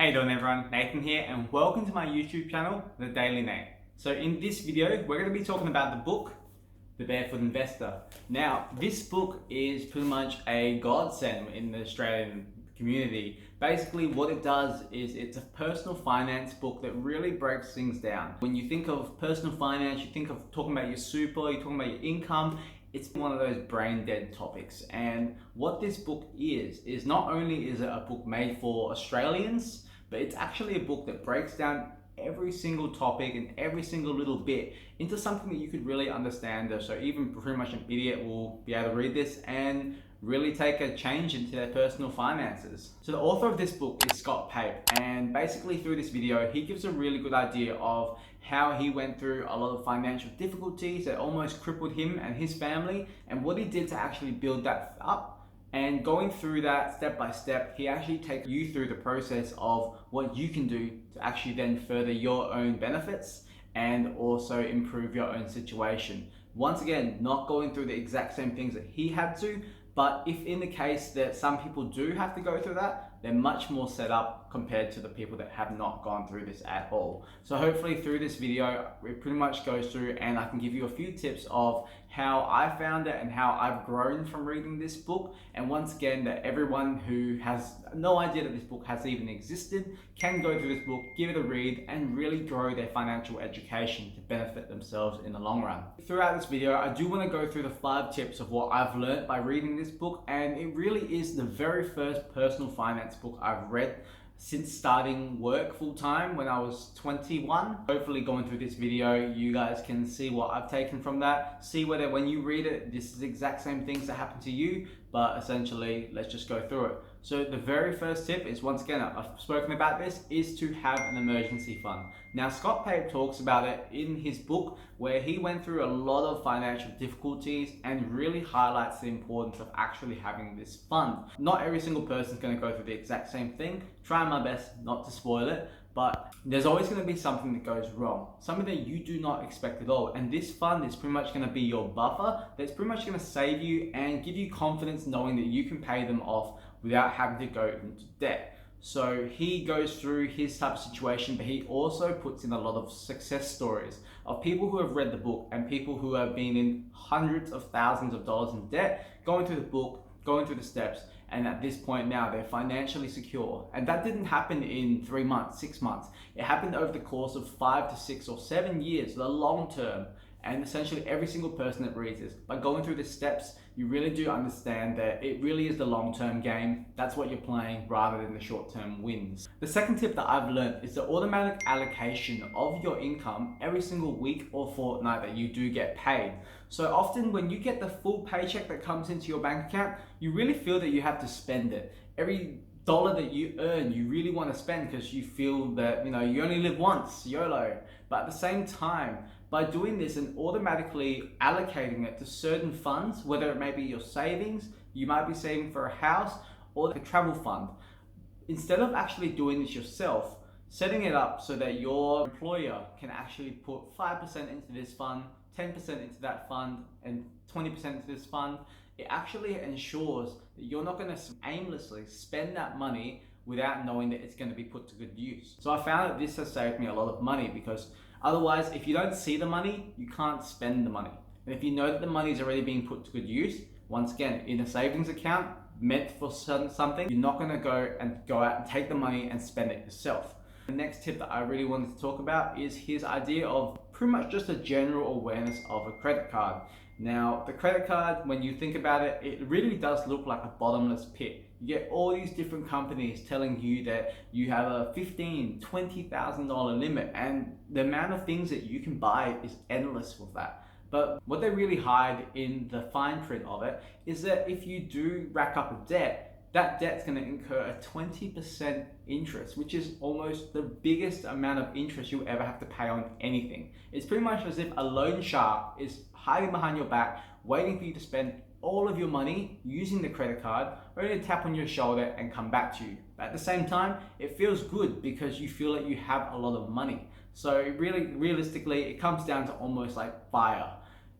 How you doing everyone? Nathan here and welcome to my YouTube channel, The Daily Nate. So in this video, we're going to be talking about the book, The Barefoot Investor. Now, this book is pretty much a godsend in the Australian community. Basically, what it does is it's a personal finance book that really breaks things down. When you think of personal finance, you think of talking about your super, you're talking about your income. It's one of those brain dead topics. And what this book is not only is it a book made for Australians, but it's actually a book that breaks down every single topic and every single little bit into something that you could really understand. So even pretty much an idiot will be able to read this and really take a change into their personal finances. So the author of this book is Scott Pape, and basically through this video he gives a really good idea of how he went through a lot of financial difficulties that almost crippled him and his family, and what he did to actually build that up. And going through that step by step, he actually takes you through the process of what you can do to actually then further your own benefits and also improve your own situation. Once again, not going through the exact same things that he had to, but if in the case that some people do have to go through that, they're much more set up compared to the people that have not gone through this at all. So hopefully through this video, it pretty much goes through and I can give you a few tips of how I found it and how I've grown from reading this book. And once again, that everyone who has no idea that this book has even existed can go through this book, give it a read, and really grow their financial education to benefit themselves in the long run. Throughout this video, I do want to go through the 5 tips of what I've learned by reading this book, and it really is the very first personal finance book I've read since starting work full-time when I was 21. Hopefully going through this video, you guys can see what I've taken from that, see whether when you read it, this is the exact same things that happen to you, but essentially, let's just go through it. So the very first tip is, once again, I've spoken about this, is to have an emergency fund. Now, Scott Pape talks about it in his book where he went through a lot of financial difficulties and really highlights the importance of actually having this fund. Not every single person is going to go through the exact same thing. Try my best not to spoil it, but there's always going to be something that goes wrong, something that you do not expect at all. And this fund is pretty much going to be your buffer that's pretty much going to save you and give you confidence knowing that you can pay them off without having to go into debt. So he goes through his type of situation, but he also puts in a lot of success stories of people who have read the book and people who have been in hundreds of thousands of dollars in debt, going through the book, going through the steps, and at this point now they're financially secure. And that didn't happen in 3 months, 6 months. It happened over the course of 5 to 6 or 7 years, the long term. And essentially every single person that reads this, by going through the steps, you really do understand that it really is the long-term game. That's what you're playing rather than the short-term wins. The second tip that I've learned is the automatic allocation of your income every single week or fortnight that you do get paid. So often when you get the full paycheck that comes into your bank account, you really feel that you have to spend it. Every dollar that you earn, you really want to spend because you feel that, you only live once, YOLO. But at the same time, by doing this and automatically allocating it to certain funds, whether it may be your savings, you might be saving for a house, or the travel fund, instead of actually doing this yourself, setting it up so that your employer can actually put 5% into this fund, 10% into that fund, and 20% into this fund, it actually ensures that you're not going to aimlessly spend that money without knowing that it's going to be put to good use. So I found that this has saved me a lot of money, because otherwise, if you don't see the money, you can't spend the money. And if you know that the money is already being put to good use, once again, in a savings account meant for something, you're not going to go out and take the money and spend it yourself. The next tip that I really wanted to talk about is his idea of pretty much just a general awareness of a credit card. Now, the credit card, when you think about it, it really does look like a bottomless pit. You get all these different companies telling you that you have a $15,000, $20,000 limit, and the amount of things that you can buy is endless with that. But what they really hide in the fine print of it is that if you do rack up a debt, that debt's going to incur a 20% interest, which is almost the biggest amount of interest you'll ever have to pay on anything. It's pretty much as if a loan shark is hiding behind your back, waiting for you to spend all of your money using the credit card, only to tap on your shoulder and come back to you. But at the same time, it feels good because you feel like you have a lot of money. So really, realistically, it comes down to almost like fire.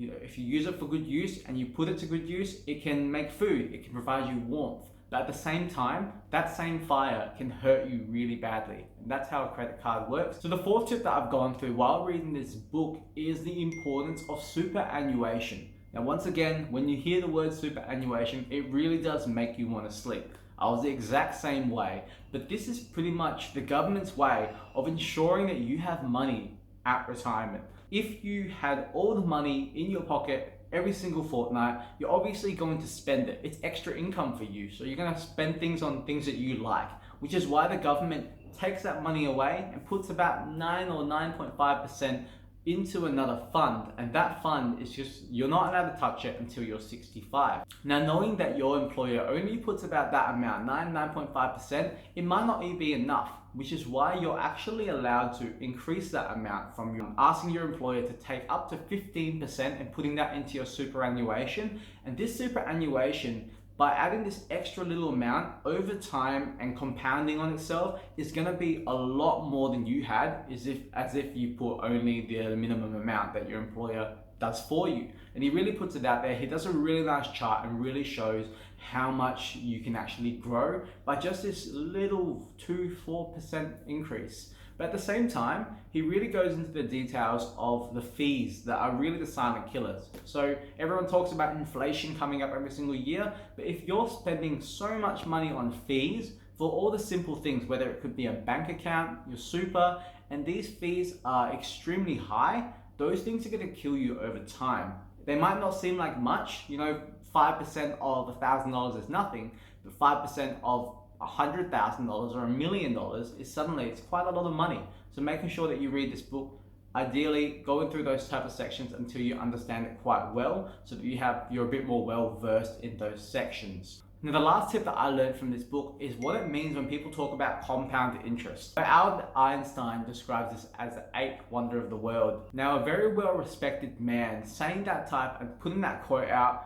If you use it for good use and you put it to good use, it can make food, it can provide you warmth. But at the same time, that same fire can hurt you really badly. And that's how a credit card works. So the fourth tip that I've gone through while reading this book is the importance of superannuation. Now, once again, when you hear the word superannuation, it really does make you want to sleep. I was the exact same way, but this is pretty much the government's way of ensuring that you have money at retirement. If you had all the money in your pocket every single fortnight, you're obviously going to spend it. It's extra income for you. So you're going to spend things on things that you like, which is why the government takes that money away and puts about 9 or 9.5% into another fund. And that fund is just, you're not allowed to touch it until you're 65. Now, knowing that your employer only puts about that amount, 9.5%, it might not even be enough, which is why you're actually allowed to increase that amount from asking your employer to take up to 15% and putting that into your superannuation. And this superannuation, by adding this extra little amount over time and compounding on itself, is going to be a lot more than you had as if you put only the minimum amount that your employer does for you. And he really puts it out there. He does a really nice chart and really shows how much you can actually grow by just this little 2-4% increase. But at the same time, he really goes into the details of the fees that are really the silent killers. So everyone talks about inflation coming up every single year, but if you're spending so much money on fees for all the simple things, whether it could be a bank account, your super, and these fees are extremely high, those things are going to kill you over time. They might not seem like much, 5% of $1,000 is nothing, but 5% of $100,000 or $1 million is suddenly, it's quite a lot of money. So making sure that you read this book, ideally going through those type of sections until you understand it quite well, so that you're a bit more well versed in those sections. Now, the last tip that I learned from this book is what it means when people talk about compound interest. So Albert Einstein describes this as the eighth wonder of the world. Now, a very well-respected man saying that type and putting that quote out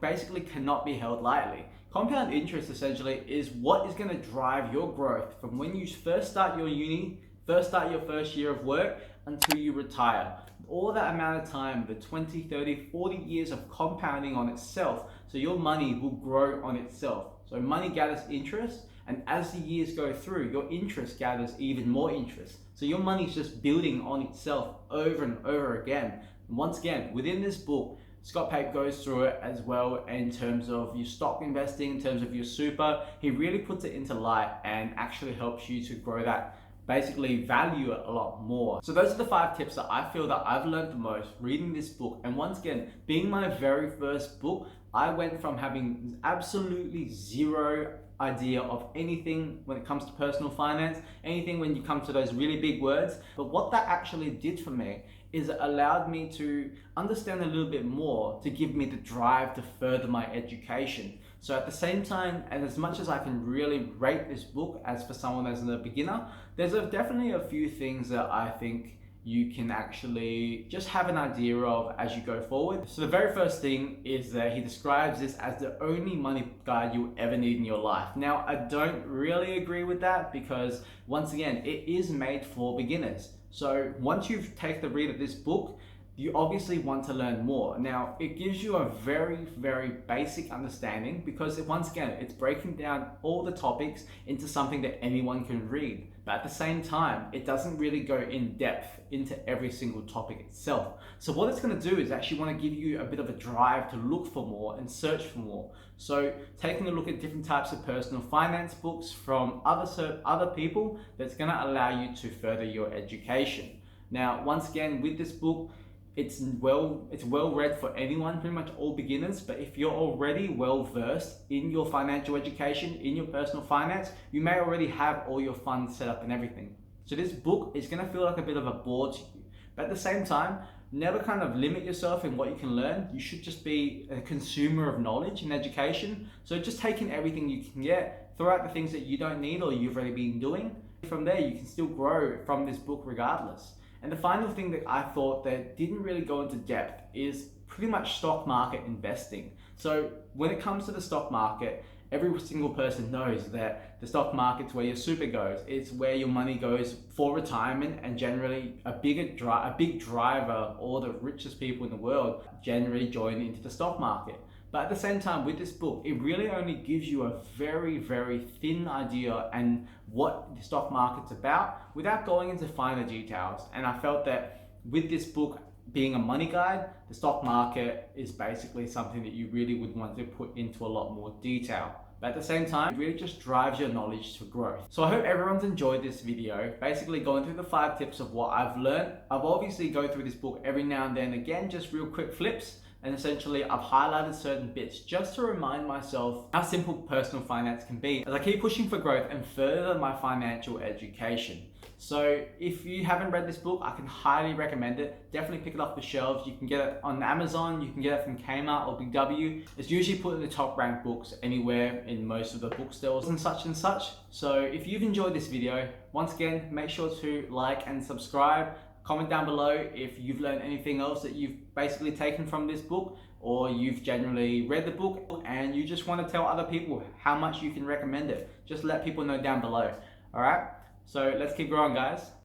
basically cannot be held lightly. Compound interest essentially is what is going to drive your growth from when you first start your uni, first start your first year of work until you retire. All that amount of time, the 20, 30, 40 years of compounding on itself. So your money will grow on itself. So money gathers interest, and as the years go through, your interest gathers even more interest. So your money is just building on itself over and over again. And once again, within this book, Scott Pape goes through it as well in terms of your stock investing, in terms of your super. He really puts it into light and actually helps you to grow that, basically value it a lot more. So those are the 5 tips that I feel that I've learned the most reading this book. And once again, being my very first book, I went from having absolutely zero idea of anything when it comes to personal finance, anything when you come to those really big words. But what that actually did for me is it allowed me to understand a little bit more, to give me the drive to further my education. So at the same time, and as much as I can really rate this book as for someone as a beginner, there's definitely a few things that I think you can actually just have an idea of as you go forward. So the very first thing is that he describes this as the only money guide you'll ever need in your life. Now, I don't really agree with that because once again, it is made for beginners. So once you've taken the read of this book, you obviously want to learn more. Now, it gives you a very, very basic understanding because once again, it's breaking down all the topics into something that anyone can read. But at the same time, it doesn't really go in depth into every single topic itself. So what it's going to do is actually want to give you a bit of a drive to look for more and search for more. So taking a look at different types of personal finance books from other people, that's going to allow you to further your education. Now, once again, with this book, it's well read for anyone, pretty much all beginners. But if you're already well versed in your financial education, in your personal finance, you may already have all your funds set up and everything. So this book is going to feel like a bit of a bore to you. But at the same time, never kind of limit yourself in what you can learn. You should just be a consumer of knowledge and education. So just taking everything you can get, throw out the things that you don't need or you've already been doing. From there, you can still grow from this book regardless. And the final thing that I thought that didn't really go into depth is pretty much stock market investing. So when it comes to the stock market, every single person knows that the stock market's where your super goes. It's where your money goes for retirement, and generally a big driver, or the richest people in the world generally join into the stock market. But at the same time, with this book, it really only gives you a very, very thin idea and what the stock market's about without going into finer details. And I felt that with this book being a money guide, the stock market is basically something that you really would want to put into a lot more detail. But at the same time, it really just drives your knowledge to growth. So I hope everyone's enjoyed this video, basically going through the 5 tips of what I've learned. I've obviously go through this book every now and then again, just real quick flips. And essentially I've highlighted certain bits just to remind myself how simple personal finance can be as I keep pushing for growth and further my financial education. So if you haven't read this book, I can highly recommend it. Definitely pick it off the shelves. You can get it on Amazon, you can get it from Kmart or Big W. It's usually put in the top ranked books anywhere in most of the bookstores and such. So if you've enjoyed this video, once again, make sure to like and subscribe. Comment down below if you've learned anything else that you've basically taken from this book, or you've genuinely read the book and you just want to tell other people how much you can recommend it. Just let people know down below. All right, so let's keep growing, guys.